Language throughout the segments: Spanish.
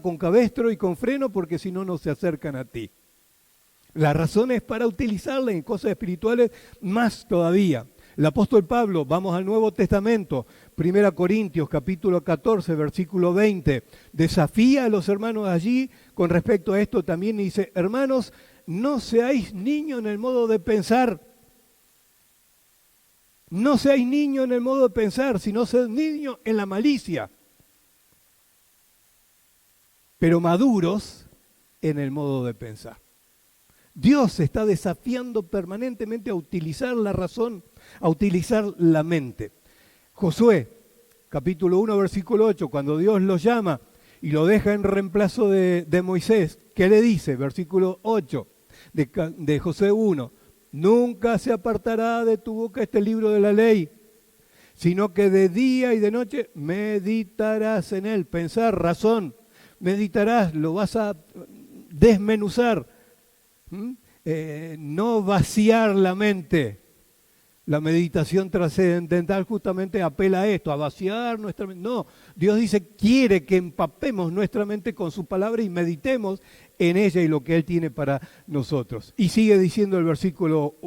con cabestro y con freno porque si no, no se acercan a ti. La razón es para utilizarla en cosas espirituales más todavía. El apóstol Pablo, vamos al Nuevo Testamento, 1 Corintios capítulo 14, versículo 20, desafía a los hermanos allí con respecto a esto también y dice, hermanos, no seáis niños en el modo de pensar. No seáis niños en el modo de pensar, sino sed niños en la malicia. Pero maduros en el modo de pensar. Dios está desafiando permanentemente a utilizar la razón, a utilizar la mente. Josué, capítulo 1, versículo 8, cuando Dios lo llama y lo deja en reemplazo de Moisés, ¿qué le dice? Versículo 8 de Josué 1, nunca se apartará de tu boca este libro de la ley, sino que de día y de noche meditarás en él, pensar, razón, meditarás, lo vas a desmenuzar, no vaciar la mente. La meditación trascendental justamente apela a esto, a vaciar nuestra mente. No, Dios dice, quiere que empapemos nuestra mente con su palabra y meditemos en ella y lo que Él tiene para nosotros. Y sigue diciendo el versículo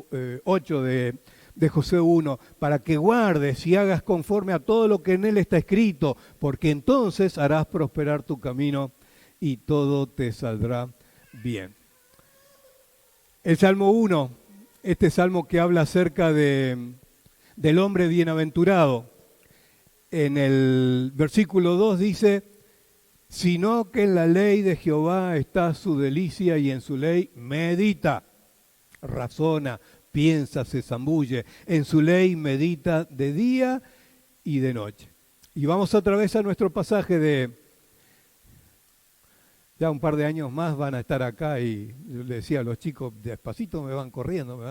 8 de Josué 1, para que guardes y hagas conforme a todo lo que en Él está escrito, porque entonces harás prosperar tu camino y todo te saldrá bien. El Salmo 1, este salmo que habla acerca del hombre bienaventurado, en el versículo 2 dice, sino que en la ley de Jehová está su delicia y en su ley medita, razona, piensa, se zambulle, en su ley medita de día y de noche. Y vamos otra vez a nuestro pasaje de... Ya un par de años más van a estar acá y yo le decía a los chicos, despacito me van corriendo.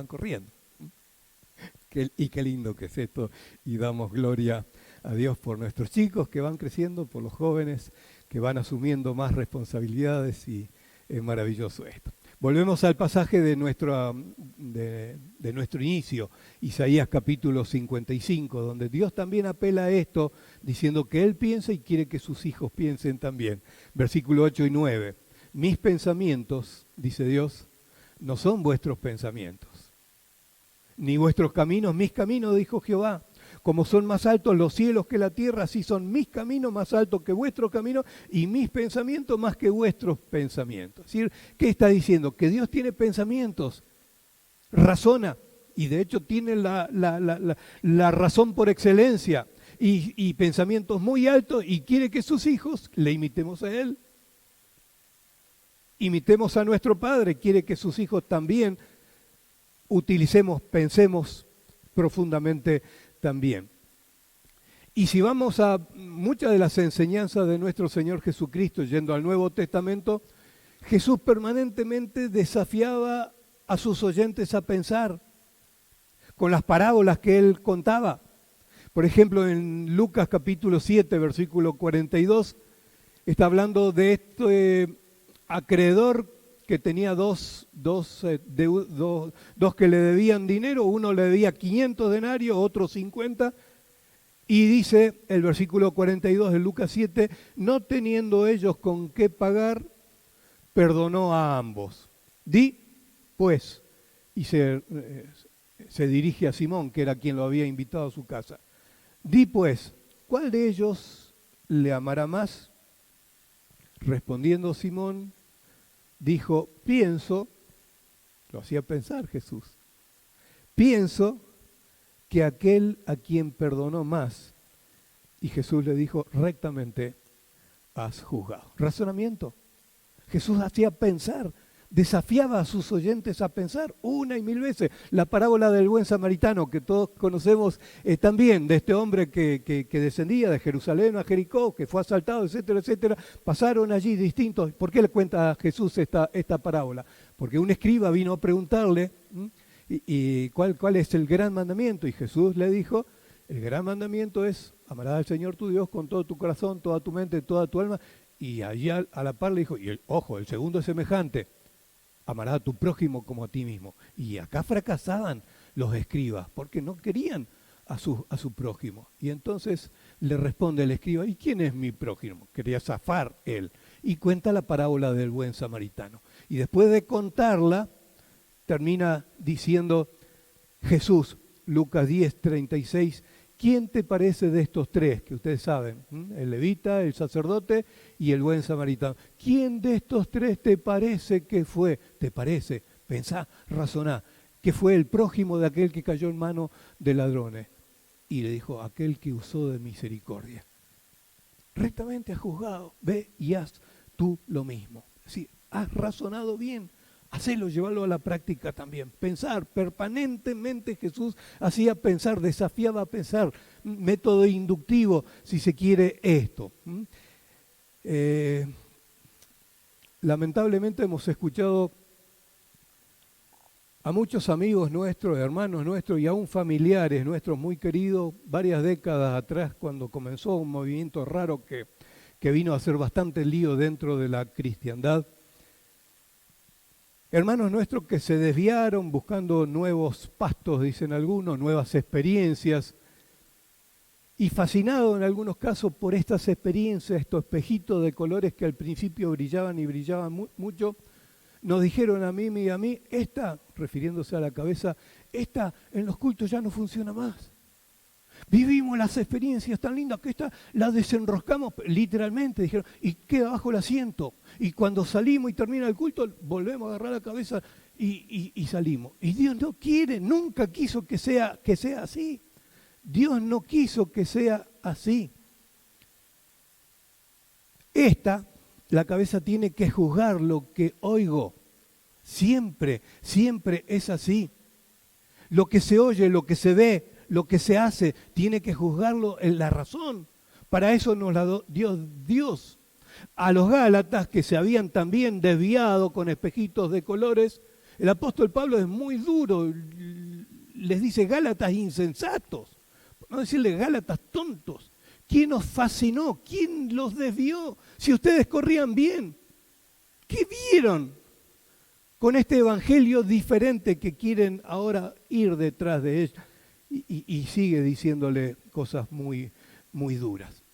Y qué lindo que es esto. Y damos gloria a Dios por nuestros chicos que van creciendo, por los jóvenes que van asumiendo más responsabilidades y es maravilloso esto. Volvemos al pasaje de nuestro inicio, Isaías capítulo 55, donde Dios también apela a esto, diciendo que Él piensa y quiere que sus hijos piensen también. Versículo 8 y 9. Mis pensamientos, dice Dios, no son vuestros pensamientos, ni vuestros caminos, mis caminos, dijo Jehová. Como son más altos los cielos que la tierra, así son mis caminos más altos que vuestros caminos y mis pensamientos más que vuestros pensamientos. Es decir, ¿qué está diciendo? Que Dios tiene pensamientos, razona, y de hecho tiene la razón por excelencia, y pensamientos muy altos, y quiere que sus hijos le imitemos a Él. Imitemos a nuestro Padre, quiere que sus hijos también pensemos profundamente también. Y si vamos a muchas de las enseñanzas de nuestro Señor Jesucristo, yendo al Nuevo Testamento, Jesús permanentemente desafiaba a sus oyentes a pensar con las parábolas que Él contaba. Por ejemplo, en Lucas capítulo 7, versículo 42, está hablando de este acreedor que tenía dos que le debían dinero, uno le debía 500 denarios, otro 50, y dice el versículo 42 de Lucas 7, no teniendo ellos con qué pagar, perdonó a ambos. Di, pues, y se dirige a Simón, que era quien lo había invitado a su casa. Di, pues, ¿cuál de ellos le amará más? Respondiendo Simón, dijo, pienso, lo hacía pensar Jesús, pienso que aquel a quien perdonó más, y Jesús le dijo, rectamente has juzgado. Razonamiento. Jesús hacía pensar, desafiaba a sus oyentes a pensar una y mil veces. La parábola del buen samaritano, que todos conocemos también, de este hombre que descendía de Jerusalén a Jericó, que fue asaltado, etcétera, etcétera. Pasaron allí distintos. ¿Por qué le cuenta a Jesús esta parábola? Porque un escriba vino a preguntarle, ¿y cuál es el gran mandamiento? Y Jesús le dijo, el gran mandamiento es, amarás al Señor tu Dios con todo tu corazón, toda tu mente, toda tu alma. Y allí a la par le dijo, y el segundo es semejante, amarás a tu prójimo como a ti mismo. Y acá fracasaban los escribas porque no querían a su prójimo. Y entonces le responde el escriba, ¿y quién es mi prójimo? Quería zafar él. y cuenta la parábola del buen samaritano. Y después de contarla, termina diciendo Jesús, Lucas 10:36, ¿quién te parece de estos tres que ustedes saben? El levita, el sacerdote y el buen samaritano. ¿Quién de estos tres te parece que fue? ¿Te parece? Pensá, razoná, que fue el prójimo de aquel que cayó en mano de ladrones. Y le dijo, aquel que usó de misericordia. Rectamente has juzgado, ve y haz tú lo mismo. Es decir, has razonado bien, hacelo, llevarlo a la práctica también. Pensar, permanentemente Jesús hacía pensar, desafiaba a pensar, método inductivo, si se quiere, esto. Lamentablemente hemos escuchado a muchos amigos nuestros, hermanos nuestros y aún familiares nuestros muy queridos, varias décadas atrás, cuando comenzó un movimiento raro que vino a hacer bastante lío dentro de la cristiandad. Hermanos nuestros que se desviaron buscando nuevos pastos, dicen algunos, nuevas experiencias, y fascinados en algunos casos por estas experiencias, estos espejitos de colores que al principio brillaban y brillaban mucho, nos dijeron a mí y a mí, esta, refiriéndose a la cabeza, esta en los cultos ya no funciona más. Vivimos las experiencias tan lindas que esta la desenroscamos, literalmente, dijeron, y queda bajo el asiento. Y cuando salimos y termina el culto, volvemos a agarrar la cabeza y salimos. Y Dios no quiere, nunca quiso que sea así. Dios no quiso que sea así. La cabeza tiene que juzgar lo que oigo. Siempre, siempre es así. Lo que se oye, lo que se ve, lo que se hace, tiene que juzgarlo en la razón. Para eso nos la dio Dios. A los Gálatas, que se habían también desviado con espejitos de colores, el apóstol Pablo es muy duro, les dice Gálatas insensatos, por no decirle Gálatas tontos. ¿Quién os fascinó? ¿Quién los desvió? Si ustedes corrían bien, ¿qué vieron con este evangelio diferente que quieren ahora ir detrás de él? Y sigue diciéndole cosas muy, muy duras.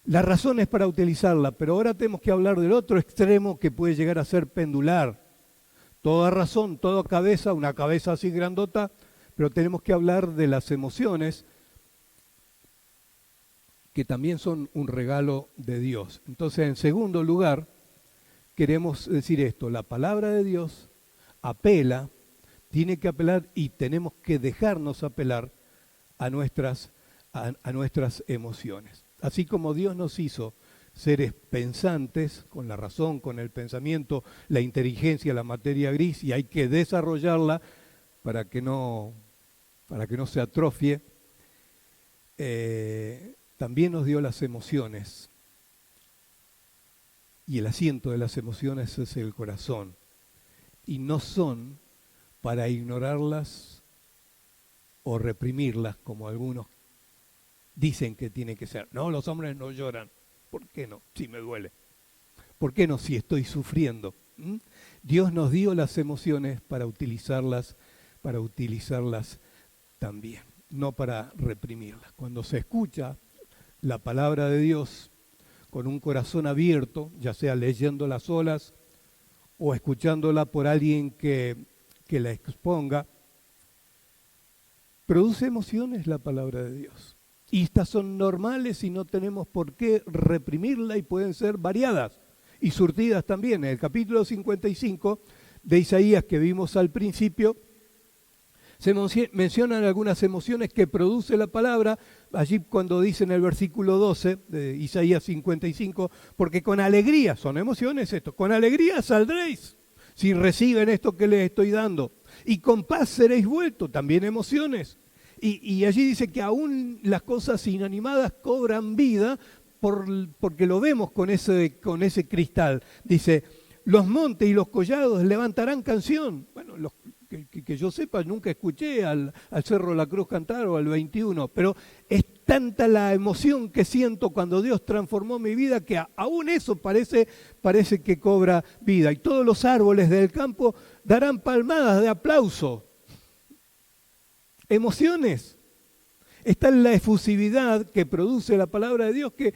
La razón es para utilizarla, pero ahora tenemos que hablar del otro extremo que puede llegar a ser pendular. Toda razón, toda cabeza, una cabeza así grandota, pero tenemos que hablar de las emociones, que también son un regalo de Dios. Entonces, en segundo lugar, queremos decir esto, la palabra de Dios apela, tiene que apelar y tenemos que dejarnos apelar a nuestras emociones. Así como Dios nos hizo seres pensantes, con la razón, con el pensamiento, la inteligencia, la materia gris, y hay que desarrollarla para que no se atrofie, también nos dio las emociones. Y el asiento de las emociones es el corazón. Y no son para ignorarlas o reprimirlas, como algunos dicen que tiene que ser. No, los hombres no lloran. ¿Por qué no? Si me duele. ¿Por qué no? Si estoy sufriendo. Dios nos dio las emociones para utilizarlas también, no para reprimirlas. Cuando se escucha la palabra de Dios con un corazón abierto, ya sea leyéndola solas o escuchándola por alguien que la exponga, produce emociones la palabra de Dios. Y estas son normales y no tenemos por qué reprimirla y pueden ser variadas y surtidas también. En el capítulo 55 de Isaías que vimos al principio, se mencionan algunas emociones que produce la palabra, allí cuando dice en el versículo 12 de Isaías 55, porque con alegría, son emociones esto, con alegría saldréis si reciben esto que les estoy dando, y con paz seréis vueltos, también emociones. Y allí dice que aún las cosas inanimadas cobran vida porque lo vemos con ese cristal. Dice, los montes y los collados levantarán canción. Bueno, que yo sepa, nunca escuché al Cerro de la Cruz cantar o al 21, pero es tanta la emoción que siento cuando Dios transformó mi vida que aún eso parece que cobra vida. Y todos los árboles del campo darán palmadas de aplauso. Emociones. Está en la efusividad que produce la palabra de Dios que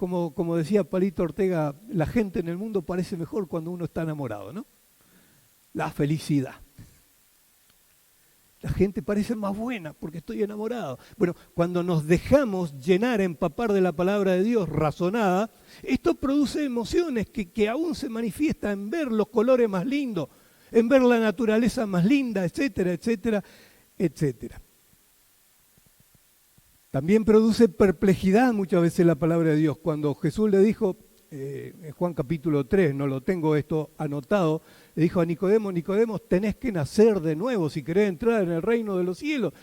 como decía Palito Ortega, la gente en el mundo parece mejor cuando uno está enamorado, ¿no? La felicidad. La gente parece más buena porque estoy enamorado. Bueno, cuando nos dejamos llenar, empapar de la palabra de Dios razonada, esto produce emociones que aún se manifiestan en ver los colores más lindos, en ver la naturaleza más linda, etcétera, etcétera, etcétera. También produce perplejidad muchas veces la palabra de Dios. Cuando Jesús le dijo, en Juan capítulo 3, no lo tengo esto anotado, le dijo a Nicodemo, Nicodemo, tenés que nacer de nuevo si querés entrar en el reino de los cielos.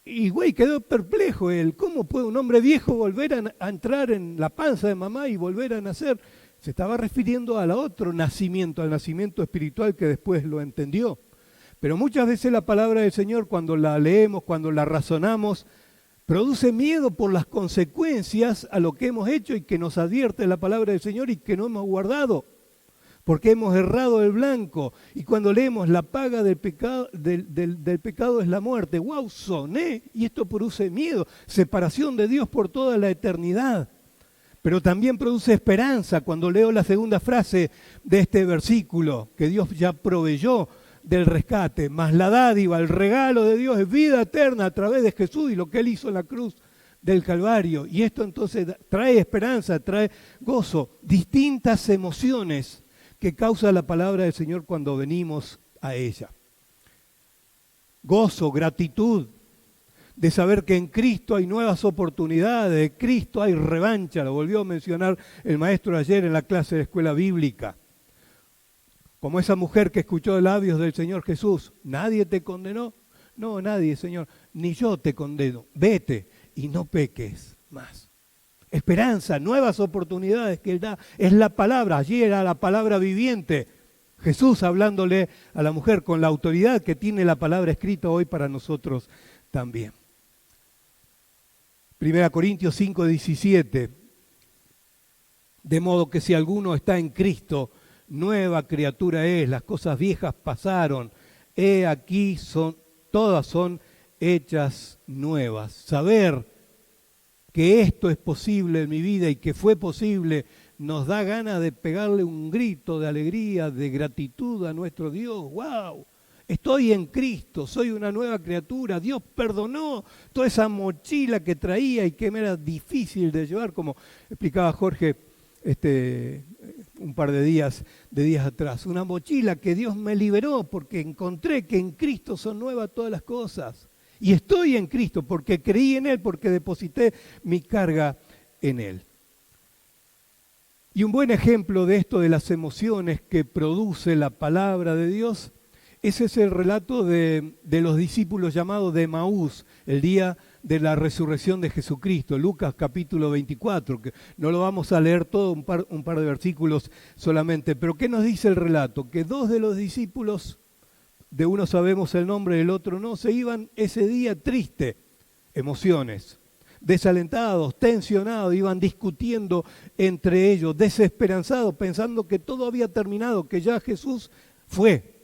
Y güey, quedó perplejo él. ¿Cómo puede un hombre viejo volver a entrar en la panza de mamá y volver a nacer? Se estaba refiriendo al otro nacimiento, al nacimiento espiritual que después lo entendió. Pero muchas veces la palabra del Señor, cuando la leemos, cuando la razonamos, produce miedo por las consecuencias a lo que hemos hecho y que nos advierte la palabra del Señor y que no hemos guardado, porque hemos errado el blanco. Y cuando leemos la paga del pecado es la muerte, ¡wow! Soné, y esto produce miedo, separación de Dios por toda la eternidad. Pero también produce esperanza cuando leo la segunda frase de este versículo, que Dios ya proveyó del rescate, más la dádiva, el regalo de Dios es vida eterna a través de Jesús y lo que Él hizo en la cruz del Calvario. Y esto entonces trae esperanza, trae gozo, distintas emociones que causa la palabra del Señor cuando venimos a ella. Gozo, gratitud, de saber que en Cristo hay nuevas oportunidades, de Cristo hay revancha, lo volvió a mencionar el maestro ayer en la clase de escuela bíblica. Como esa mujer que escuchó de labios del Señor Jesús, ¿nadie te condenó? No, nadie, Señor, ni yo te condeno. Vete y no peques más. Esperanza, nuevas oportunidades que Él da. Es la palabra, allí era la palabra viviente. Jesús hablándole a la mujer con la autoridad que tiene la palabra escrita hoy para nosotros también. 1 Corintios 5:17. De modo que si alguno está en Cristo, nueva criatura es, las cosas viejas pasaron, he aquí todas son hechas nuevas. Saber que esto es posible en mi vida y que fue posible nos da ganas de pegarle un grito de alegría, de gratitud a nuestro Dios. ¡Wow! Estoy en Cristo, soy una nueva criatura, Dios perdonó toda esa mochila que traía y que me era difícil de llevar, como explicaba Jorge un par de días atrás. Una mochila que Dios me liberó porque encontré que en Cristo son nuevas todas las cosas. Y estoy en Cristo porque creí en Él, porque deposité mi carga en Él. Y un buen ejemplo de esto, de las emociones que produce la palabra de Dios, ese es el relato de los discípulos llamados de Emaús, el día de la resurrección de Jesucristo, Lucas capítulo 24, que no lo vamos a leer todo, un par de versículos solamente, pero ¿qué nos dice el relato? Que dos de los discípulos, de uno sabemos el nombre, del otro no, se iban ese día tristes, emociones, desalentados, tensionados, iban discutiendo entre ellos, desesperanzados, pensando que todo había terminado, que ya Jesús fue.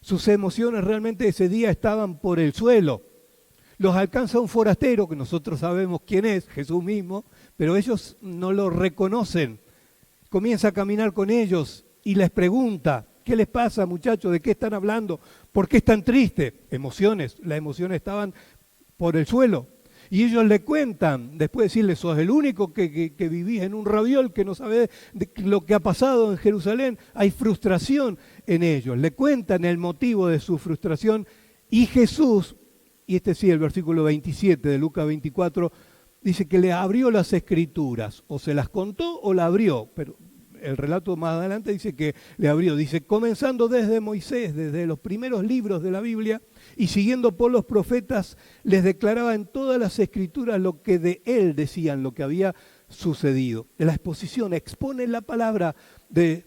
Sus emociones realmente ese día estaban por el suelo. Los alcanza un forastero, que nosotros sabemos quién es, Jesús mismo, pero ellos no lo reconocen. Comienza a caminar con ellos y les pregunta, ¿qué les pasa, muchachos? ¿De qué están hablando? ¿Por qué están tristes? Emociones, las emociones estaban por el suelo. Y ellos le cuentan, después de decirle, sos el único que vivís en un raviol, que no sabés de lo que ha pasado en Jerusalén, hay frustración en ellos. Le cuentan el motivo de su frustración y Jesús, y sí, el versículo 27 de Lucas 24, dice que le abrió las escrituras, o se las contó o la abrió, pero el relato más adelante dice que le abrió, dice, comenzando desde Moisés, desde los primeros libros de la Biblia, y siguiendo por los profetas, les declaraba en todas las escrituras lo que de él decían, lo que había sucedido. La exposición expone la palabra de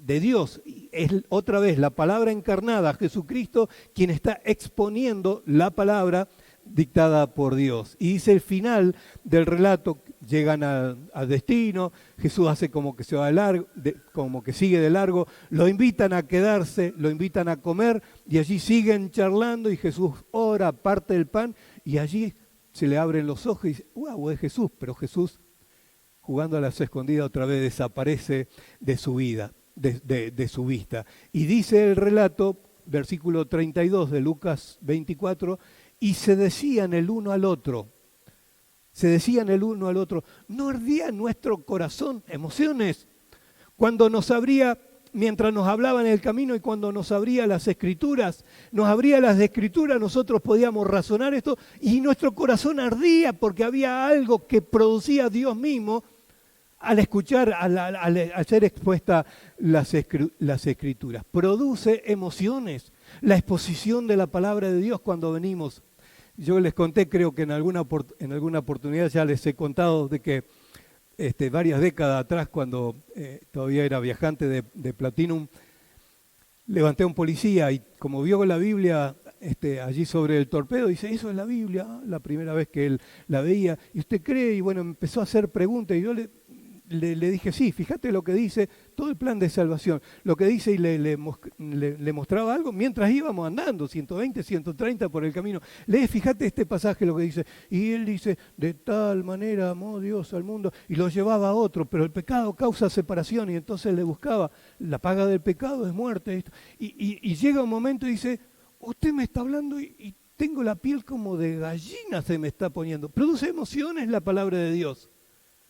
Dios, es otra vez la palabra encarnada, Jesucristo, quien está exponiendo la palabra dictada por Dios. Y dice el final del relato, llegan al destino, Jesús hace como que se va de largo, como que sigue de largo, lo invitan a quedarse, lo invitan a comer y allí siguen charlando y Jesús ora, parte el pan y allí se le abren los ojos y dice, wow, es Jesús, pero Jesús jugando a las escondidas, otra vez desaparece de su vida, de su vista. Y dice el relato, versículo 32 de Lucas 24, y se decían el uno al otro, ¿no ardía en nuestro corazón emociones? Cuando nos abría, mientras nos hablaba en el camino y cuando nos abría las escrituras, nosotros podíamos razonar esto y nuestro corazón ardía porque había algo que producía Dios mismo al escuchar, al ser expuesta las escrituras. Produce emociones, la exposición de la palabra de Dios cuando venimos. Yo les conté, creo que en alguna oportunidad ya les he contado de que varias décadas atrás, cuando todavía era viajante de Platinum, levanté a un policía y como vio la Biblia allí sobre el torpedo, dice, eso es la Biblia, la primera vez que él la veía, y usted cree, y bueno, empezó a hacer preguntas, y yo le dije, sí, fíjate lo que dice, todo el plan de salvación, lo que dice, y le mostraba algo mientras íbamos andando, 120, 130 por el camino. Fíjate este pasaje lo que dice, y él dice, de tal manera amó Dios al mundo, y lo llevaba a otro, pero el pecado causa separación, y entonces le buscaba, la paga del pecado es muerte, y llega un momento y dice, usted me está hablando y tengo la piel como de gallina se me está poniendo. Produce emociones la palabra de Dios.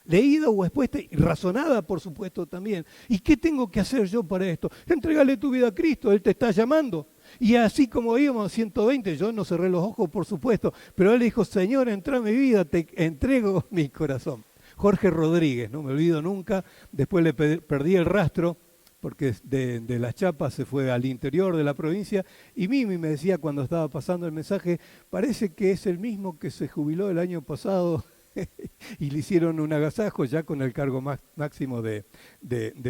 Leída o expuesta y razonada, por supuesto, también. ¿Y qué tengo que hacer yo para esto? Entrégale tu vida a Cristo, Él te está llamando. Y así como íbamos a 120, yo no cerré los ojos, por supuesto, pero Él dijo, Señor, entra en mi vida, te entrego mi corazón. Jorge Rodríguez, no me olvido nunca, después le perdí el rastro, porque de Las Chapas se fue al interior de la provincia, y Mimi me decía cuando estaba pasando el mensaje, parece que es el mismo que se jubiló el año pasado, y le hicieron un agasajo ya con el cargo máximo de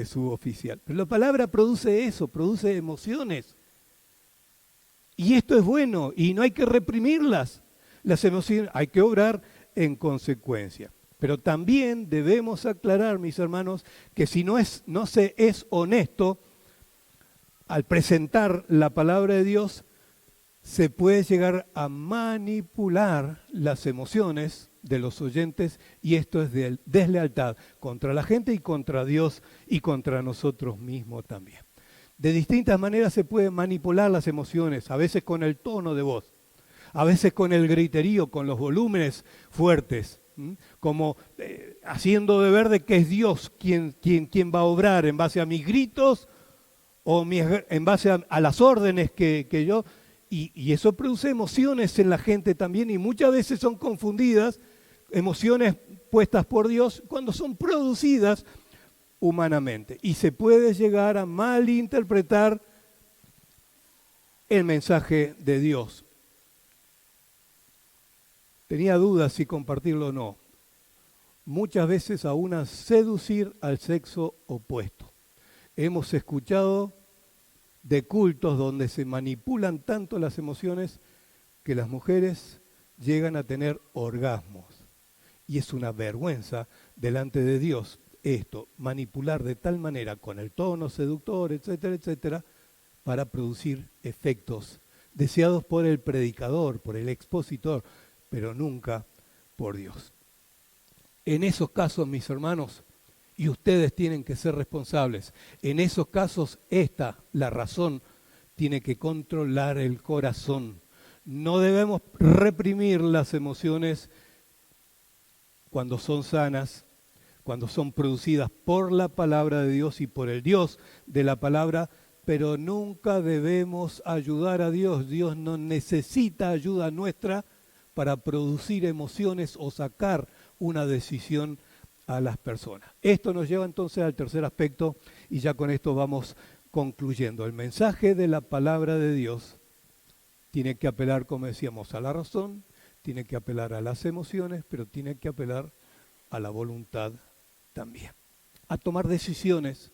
suboficial. Pero la palabra produce eso, produce emociones. Y esto es bueno, y no hay que reprimirlas. Las emociones hay que obrar en consecuencia. Pero también debemos aclarar, mis hermanos, que si no se es honesto al presentar la palabra de Dios, se puede llegar a manipular las emociones de los oyentes, y esto es de deslealtad contra la gente y contra Dios y contra nosotros mismos también. De distintas maneras se pueden manipular las emociones, a veces con el tono de voz, a veces con el griterío, con los volúmenes fuertes, como haciendo de ver de que es Dios quien va a obrar en base a mis gritos o en base a las órdenes que yo... Y eso produce emociones en la gente también, y muchas veces son confundidas, emociones puestas por Dios, cuando son producidas humanamente. Y se puede llegar a malinterpretar el mensaje de Dios. Tenía dudas si compartirlo o no. Muchas veces aún a seducir al sexo opuesto. Hemos escuchado de cultos donde se manipulan tanto las emociones que las mujeres llegan a tener orgasmos. Y es una vergüenza delante de Dios esto, manipular de tal manera con el tono seductor, etcétera, etcétera, para producir efectos deseados por el predicador, por el expositor, pero nunca por Dios. En esos casos, mis hermanos, y ustedes tienen que ser responsables. En esos casos, la razón, tiene que controlar el corazón. No debemos reprimir las emociones cuando son sanas, cuando son producidas por la palabra de Dios y por el Dios de la palabra, pero nunca debemos ayudar a Dios. Dios no necesita ayuda nuestra para producir emociones o sacar una decisión a las personas. Esto nos lleva entonces al tercer aspecto, y ya con esto vamos concluyendo. El mensaje de la palabra de Dios tiene que apelar, como decíamos, a la razón, tiene que apelar a las emociones, pero tiene que apelar a la voluntad también. A tomar decisiones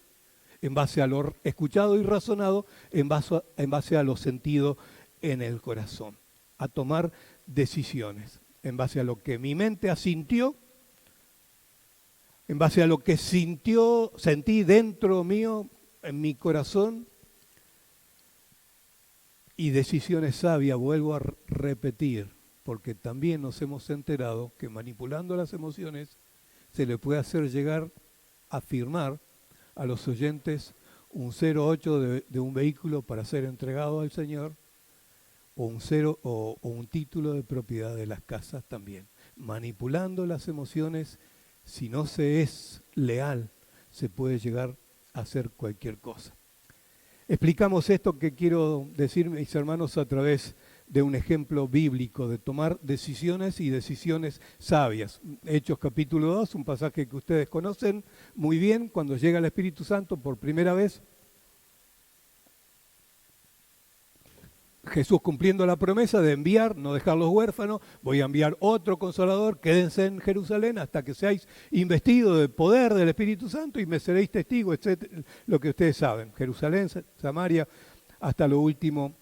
en base a lo escuchado y razonado, en base a lo sentido en el corazón. A tomar decisiones en base a lo que mi mente asintió, en base a lo que sentí dentro mío, en mi corazón, y decisiones sabias, vuelvo a repetir, porque también nos hemos enterado que manipulando las emociones se le puede hacer llegar a firmar a los oyentes un 08 de un vehículo para ser entregado al Señor, o un título de propiedad de las casas también. Manipulando las emociones, si no se es leal, se puede llegar a hacer cualquier cosa. Explicamos esto que quiero decir, mis hermanos, a través de un ejemplo bíblico de tomar decisiones y decisiones sabias. Hechos capítulo 2, un pasaje que ustedes conocen muy bien, cuando llega el Espíritu Santo por primera vez, Jesús cumpliendo la promesa de enviar, no dejarlos huérfanos, voy a enviar otro Consolador, quédense en Jerusalén hasta que seáis investidos del poder del Espíritu Santo y me seréis testigos, etc. Lo que ustedes saben, Jerusalén, Samaria, hasta lo último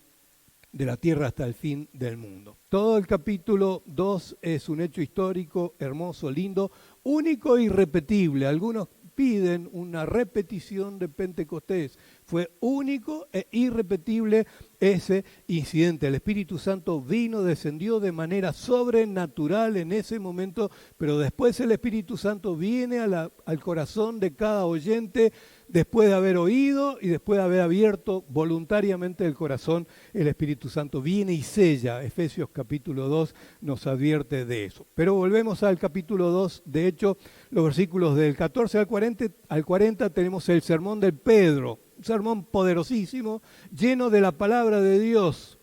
de la tierra, hasta el fin del mundo. Todo el capítulo 2 es un hecho histórico, hermoso, lindo, único e irrepetible. Algunos piden una repetición de Pentecostés. Fue único e irrepetible ese incidente. El Espíritu Santo vino, descendió de manera sobrenatural en ese momento, pero después el Espíritu Santo viene al corazón de cada oyente después de haber oído y después de haber abierto voluntariamente el corazón. El Espíritu Santo viene y sella. Efesios capítulo 2 nos advierte de eso. Pero volvemos al capítulo 2, de hecho, los versículos del 14 al 40 tenemos el sermón de Pedro, un sermón poderosísimo, lleno de la palabra de Dios.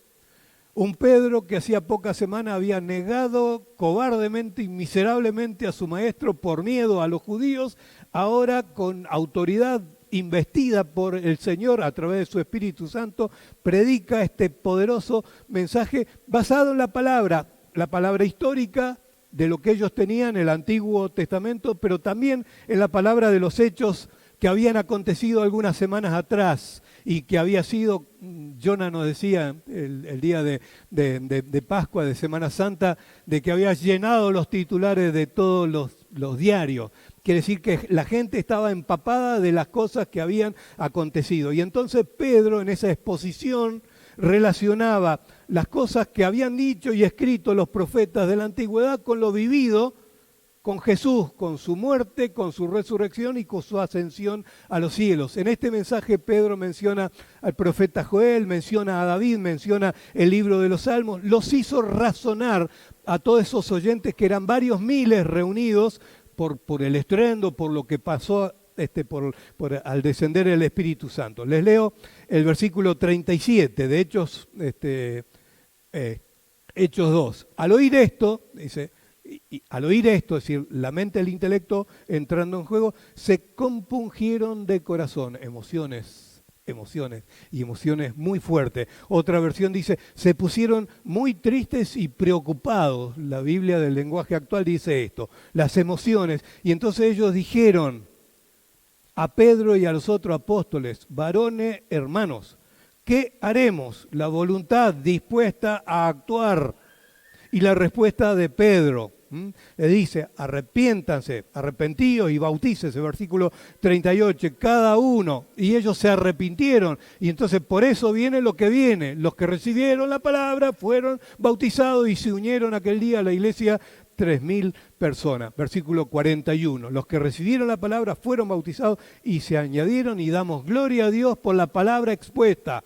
Un Pedro que hacía pocas semanas había negado cobardemente y miserablemente a su maestro por miedo a los judíos, ahora con autoridad investida por el Señor a través de su Espíritu Santo, predica este poderoso mensaje basado en la palabra histórica de lo que ellos tenían en el Antiguo Testamento, pero también en la palabra de los hechos que habían acontecido algunas semanas atrás y que había sido, Jonah nos decía el día de Pascua, de Semana Santa, de que había llenado los titulares de todos los diarios. Quiere decir que la gente estaba empapada de las cosas que habían acontecido. Y entonces Pedro, en esa exposición, relacionaba las cosas que habían dicho y escrito los profetas de la antigüedad con lo vivido con Jesús, con su muerte, con su resurrección y con su ascensión a los cielos. En este mensaje Pedro menciona al profeta Joel, menciona a David, menciona el libro de los Salmos, los hizo razonar a todos esos oyentes que eran varios miles reunidos por el estruendo, por lo que pasó al descender el Espíritu Santo. Les leo el versículo 37 de Hechos 2. Al oír esto, dice, al oír esto, es decir, la mente y el intelecto entrando en juego, se compungieron de corazón, emociones muy fuertes. Otra versión dice, se pusieron muy tristes y preocupados. La Biblia del lenguaje actual dice esto, las emociones. Y entonces ellos dijeron a Pedro y a los otros apóstoles, varones, hermanos, ¿qué haremos? La voluntad dispuesta a actuar. Y la respuesta de Pedro le dice, arrepentíos y bautícese, versículo 38, cada uno, y ellos se arrepintieron, y entonces por eso viene lo que viene, los que recibieron la palabra fueron bautizados y se unieron aquel día a la iglesia 3.000 personas, versículo 41, los que recibieron la palabra fueron bautizados y se añadieron y damos gloria a Dios por la palabra expuesta,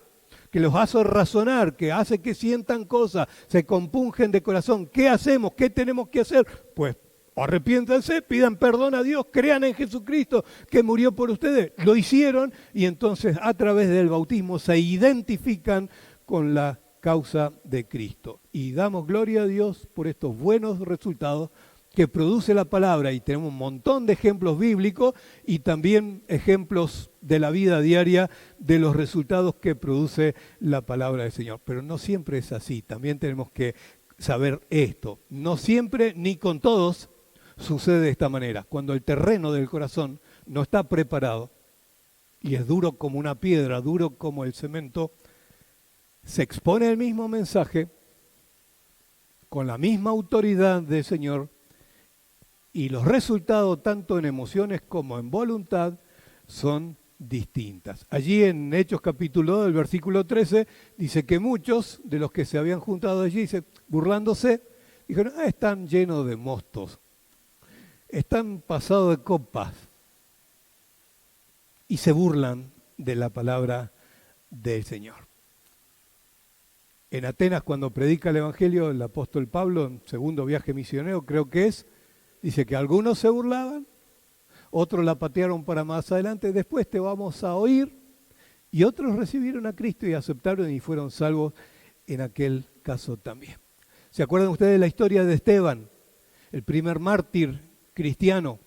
que los hace razonar, que hace que sientan cosas, se compungen de corazón. ¿Qué hacemos? ¿Qué tenemos que hacer? Pues arrepiéntanse, pidan perdón a Dios, crean en Jesucristo que murió por ustedes. Lo hicieron y entonces a través del bautismo se identifican con la causa de Cristo. Y damos gloria a Dios por estos buenos resultados que produce la palabra, y tenemos un montón de ejemplos bíblicos y también ejemplos de la vida diaria de los resultados que produce la palabra del Señor. Pero no siempre es así, también tenemos que saber esto. No siempre ni con todos sucede de esta manera. Cuando el terreno del corazón no está preparado y es duro como una piedra, duro como el cemento, se expone el mismo mensaje con la misma autoridad del Señor, y los resultados, tanto en emociones como en voluntad, son distintas. Allí en Hechos capítulo 2, el versículo 13, dice que muchos de los que se habían juntado allí, burlándose, dijeron, están llenos de mostos. están pasados de copas y se burlan de la palabra del Señor. En Atenas, cuando predica el Evangelio, el apóstol Pablo, en segundo viaje misionero, creo que es, dice que algunos se burlaban, otros la patearon para más adelante, después te vamos a oír, y otros recibieron a Cristo y aceptaron y fueron salvos en aquel caso también. ¿Se acuerdan ustedes de la historia de Esteban, el primer mártir cristiano?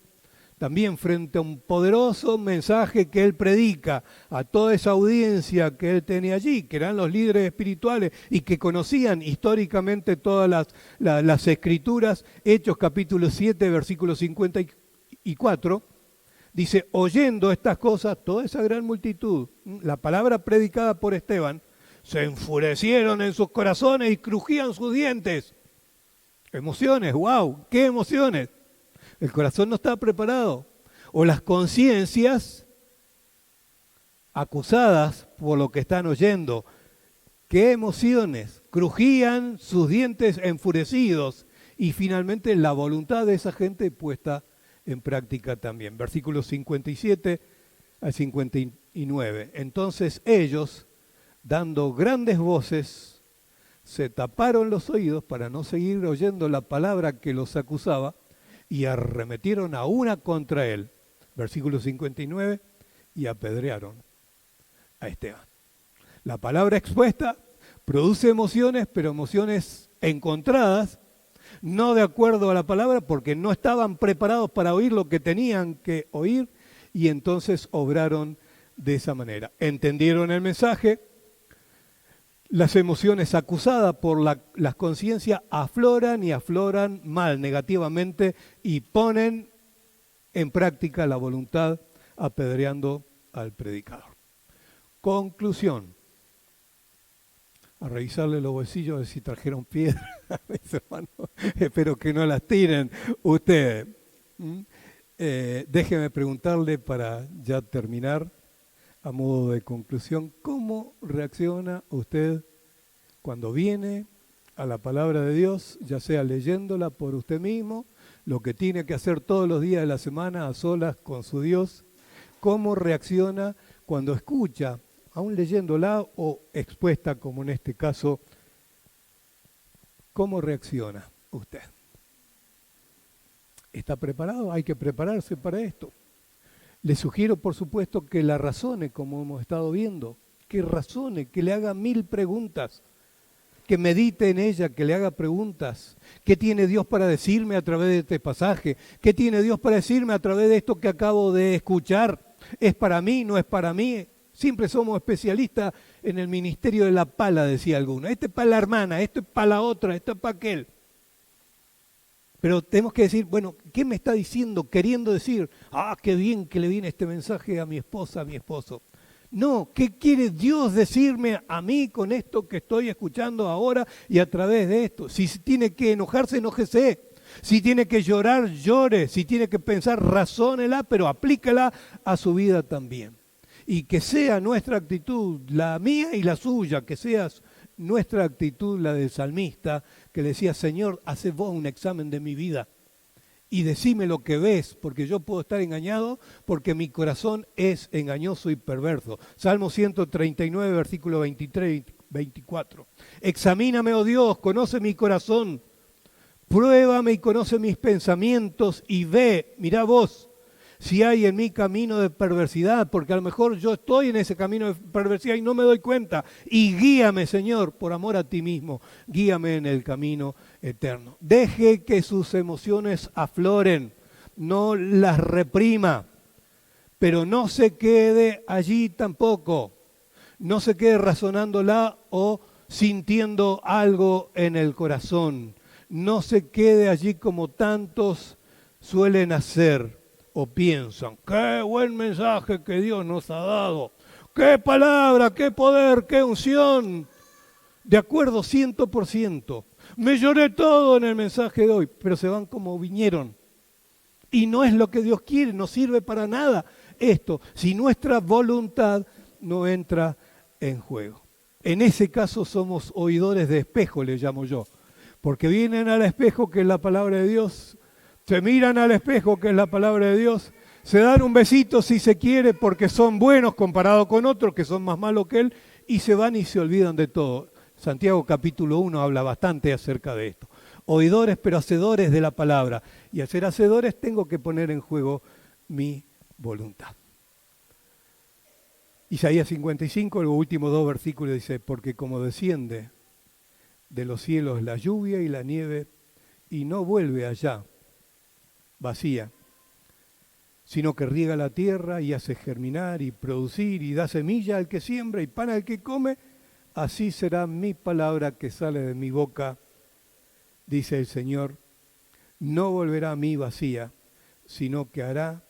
También frente a un poderoso mensaje que él predica a toda esa audiencia que él tenía allí, que eran los líderes espirituales y que conocían históricamente todas las escrituras. Hechos capítulo 7, versículo 54, dice, oyendo estas cosas, toda esa gran multitud, la palabra predicada por Esteban, se enfurecieron en sus corazones y crujían sus dientes. Emociones, wow, qué emociones. El corazón no estaba preparado. O las conciencias acusadas por lo que están oyendo. ¡Qué emociones! Crujían sus dientes enfurecidos. Y finalmente la voluntad de esa gente puesta en práctica también. Versículos 57 al 59. Entonces ellos, dando grandes voces, se taparon los oídos para no seguir oyendo la palabra que los acusaba, y arremetieron a una contra él, versículo 59, y apedrearon a Esteban. La palabra expuesta produce emociones, pero emociones encontradas, no de acuerdo a la palabra, porque no estaban preparados para oír lo que tenían que oír, y entonces obraron de esa manera. Entendieron el mensaje. Las emociones acusadas por las conciencias afloran y afloran mal, negativamente, y ponen en práctica la voluntad apedreando al predicador. Conclusión. A revisarle los bolsillos a ver si trajeron piedra a mis hermanos. Espero que no las tiren ustedes. Déjeme preguntarle para ya terminar. A modo de conclusión, ¿cómo reacciona usted cuando viene a la palabra de Dios, ya sea leyéndola por usted mismo, lo que tiene que hacer todos los días de la semana a solas con su Dios? ¿Cómo reacciona cuando escucha, aún leyéndola o expuesta como en este caso? ¿Cómo reacciona usted? ¿Está preparado? Hay que prepararse para esto. Le sugiero, por supuesto, que la razone, como hemos estado viendo, que razone, que le haga 1000 preguntas, que medite en ella, que le haga preguntas. ¿Qué tiene Dios para decirme a través de este pasaje? ¿Qué tiene Dios para decirme a través de esto que acabo de escuchar? ¿Es para mí? ¿No es para mí? Siempre somos especialistas en el ministerio de la pala, decía alguno. Este es para la hermana, esto es para la otra, esto es para aquel. Pero tenemos que decir, bueno, ¿qué me está diciendo, queriendo decir? Ah, qué bien que le viene este mensaje a mi esposa, a mi esposo. No, ¿qué quiere Dios decirme a mí con esto que estoy escuchando ahora y a través de esto? Si tiene que enojarse, enójese. Si tiene que llorar, llore. Si tiene que pensar, razónela, pero aplícala a su vida también. Y que sea nuestra actitud, la mía y la suya, que sea nuestra actitud, la del salmista, que le decía, Señor, hace vos un examen de mi vida y decime lo que ves, porque yo puedo estar engañado, porque mi corazón es engañoso y perverso. Salmo 139, versículo 23 y 24. Examíname, oh Dios, conoce mi corazón, pruébame y conoce mis pensamientos y ve, mirá vos, si hay en mí camino de perversidad, porque a lo mejor yo estoy en ese camino de perversidad y no me doy cuenta. Y guíame, Señor, por amor a ti mismo, guíame en el camino eterno. Deje que sus emociones afloren, no las reprima, pero no se quede allí tampoco. No se quede razonándola o sintiendo algo en el corazón. No se quede allí como tantos suelen hacer. O piensan, qué buen mensaje que Dios nos ha dado, qué palabra, qué poder, qué unción. De acuerdo, 100%. Me lloré todo en el mensaje de hoy, pero se van como vinieron. Y no es lo que Dios quiere, no sirve para nada esto, si nuestra voluntad no entra en juego. En ese caso somos oidores de espejo, le llamo yo, porque vienen al espejo que es la palabra de Dios, Se miran al espejo, que es la palabra de Dios, se dan un besito si se quiere porque son buenos comparado con otros que son más malos que él, y se van y se olvidan de todo. Santiago capítulo 1 habla bastante acerca de esto. Oidores pero hacedores de la palabra. Y al ser hacedores tengo que poner en juego mi voluntad. Isaías 55, los últimos 2 versículos dice, porque como desciende de los cielos la lluvia y la nieve, y no vuelve allá vacía, sino que riega la tierra y hace germinar y producir y da semilla al que siembra y pan al que come, así será mi palabra que sale de mi boca, dice el Señor, no volverá a mí vacía, sino que hará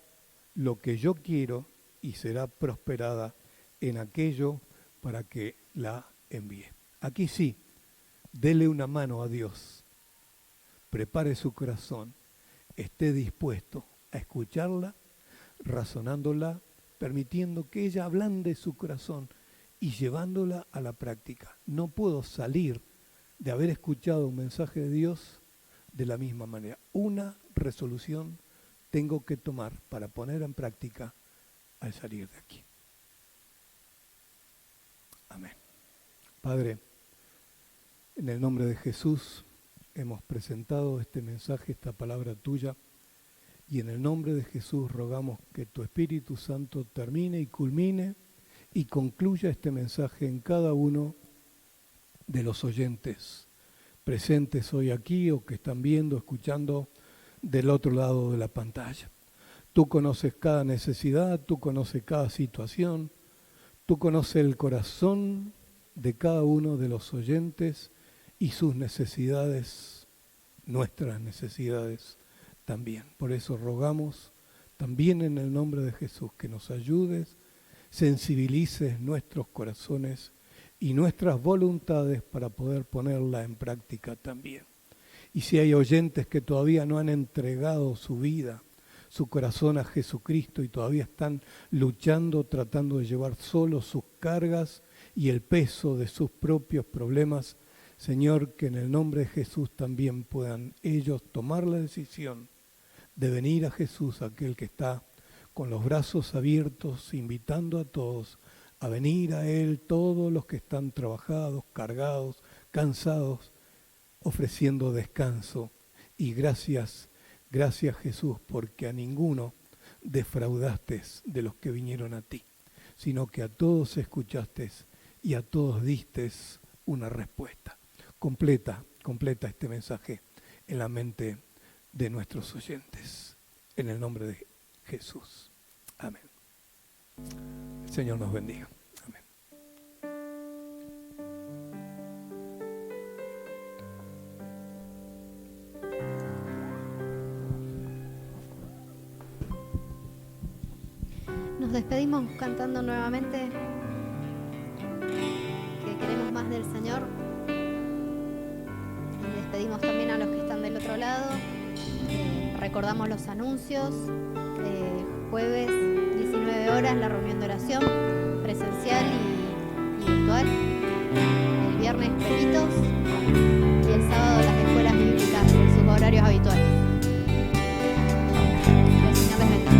lo que yo quiero y será prosperada en aquello para que la envíe. Aquí sí, dele una mano a Dios, prepare su corazón, esté dispuesto a escucharla, razonándola, permitiendo que ella ablande su corazón y llevándola a la práctica. No puedo salir de haber escuchado un mensaje de Dios de la misma manera. Una resolución tengo que tomar para poner en práctica al salir de aquí. Amén. Padre, en el nombre de Jesús hemos presentado este mensaje, esta palabra tuya, y en el nombre de Jesús rogamos que tu Espíritu Santo termine y culmine y concluya este mensaje en cada uno de los oyentes presentes hoy aquí o que están viendo, escuchando del otro lado de la pantalla. Tú conoces cada necesidad, tú conoces cada situación, tú conoces el corazón de cada uno de los oyentes y sus necesidades, nuestras necesidades también. Por eso rogamos también en el nombre de Jesús que nos ayudes, sensibilices nuestros corazones y nuestras voluntades para poder ponerla en práctica también. Y si hay oyentes que todavía no han entregado su vida, su corazón a Jesucristo y todavía están luchando, tratando de llevar solos sus cargas y el peso de sus propios problemas, Señor, que en el nombre de Jesús también puedan ellos tomar la decisión de venir a Jesús, aquel que está con los brazos abiertos, invitando a todos a venir a Él, todos los que están trabajados, cargados, cansados, ofreciendo descanso. Y gracias Jesús, porque a ninguno defraudaste de los que vinieron a ti, sino que a todos escuchaste y a todos diste una respuesta. Completa este mensaje en la mente de nuestros oyentes. En el nombre de Jesús. Amén. El Señor nos bendiga. Amén. Nos despedimos cantando nuevamente que queremos más del Señor. Y despedimos también a los que están del otro lado. Recordamos los anuncios. Jueves 19 horas la reunión de oración presencial y virtual. El viernes Pelitos y el sábado las escuelas bíblicas en sus horarios habituales. Que el Señor les bendiga.